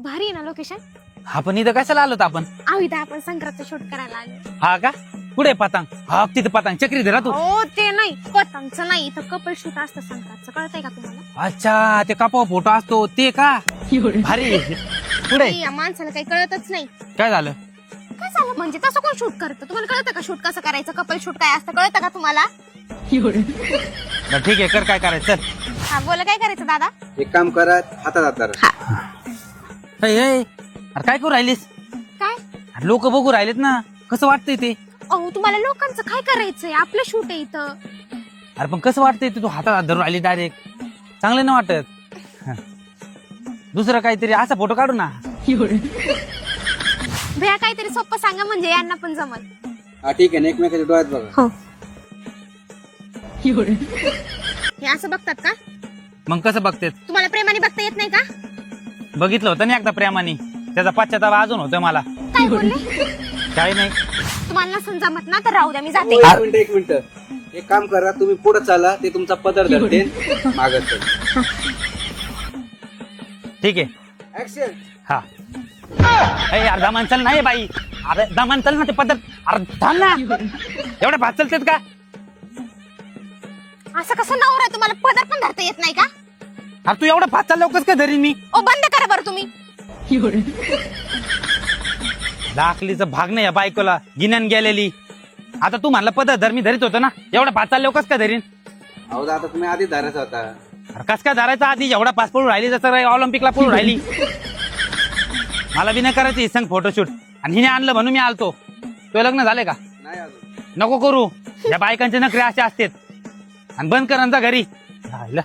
भारी आहे ना लोकेशन. आपण इथं कशाला आलो आपण? इथं आपण संक्रांत शूट करायला आलो. हा का? पुढे पतंग. हा तिथे पतंग चक्री धरा तू. हो ते नाही, पतंगचं नाही, इथं कपल शूट असतं संक्रांतचं, कळतंय का तुम्हाला? अच्छा ते कापा फोटो असतो ते का? भारी. पुढे या माणसाला काही कळतच नाही. काय झालं? काय झालं म्हणजे? तसं कोण शूट करतं? तुम्हाला कळतं का शूट कसं करायचं? कपल शूट काय असतं कळतं का तुम्हाला? बरं, ठीक आहे कर काय करायचं चल. हा बोला, काय करायचं दादा? एक काम करा, हातात हात धरा. अरे काय करू राहिलीस? काय लोक बघू राहिलेत ना, कसं वाटतंय ते? अहो तुम्हाला लोकांचं काय करायचंय? आपलं शूट आहे इथं. अरे पण कसं वाटतंय ते? तू हातात हात धरून राहिली डायरेक्ट, चांगलं नाही वाटत. दुसरं काहीतरी असा फोटो काढू ना. भैया काहीतरी सोपं सांगा म्हणजे यांना पण जमल. हा ठीक आहे ना, एकमेकाच्या डोळ्यात बघा. हो. हे असं बघतात का? मग कसं बघतेस? तुम्हाला प्रेमाने बघता येत नाही का? बघितलं होतं ना एकदा प्रेमाने, त्याचा पश्चाताप अजून होतोय मला. काय बोलले? काही नाही. तुम्हाला नसून जमत ना तर राहू द्या, मी जाते. एक मिनिट. एक काम करा, तुम्ही पुढे चाला, ते तुमचा पदर धरते मागत. ठीक आहे. ऍक्शन. हा यार दमान चल नाही बाई. अरे दमान चल ना, ते पद्धत. अरे थांब ना, एवढ्या भात चलतेत का? असं कसं नवरा आहे, तुम्हाला पदर पण धरता येत नाही का? अरे तू एवढा भात चालला कस काय धरीन मी? ओ बंद करा बरं तुम्ही. लाकलीचं भाग नाही या बायकोला गिन्यान गेलेली. आता तू म्हणला पदर धर, मी धरीत होतो ना. एवढा भात चालल्यावर कस काय धरीन? अहो आता तुम्ही आधी धरायचा होता. अरे कस काय धरायचा आधी? एवढा पास पळून राहिली जसं ऑलिम्पिकला पळून राहिली. मला बी नाही करायचं संग फोटोशूट, आणि हिने आणलं म्हणून मी आलतो. तुझं लग्न झाले का? नाही अजून. नको करू, या बायकांचे नखरे असे असतात. आणि बंद कर जा घरी राहिलं.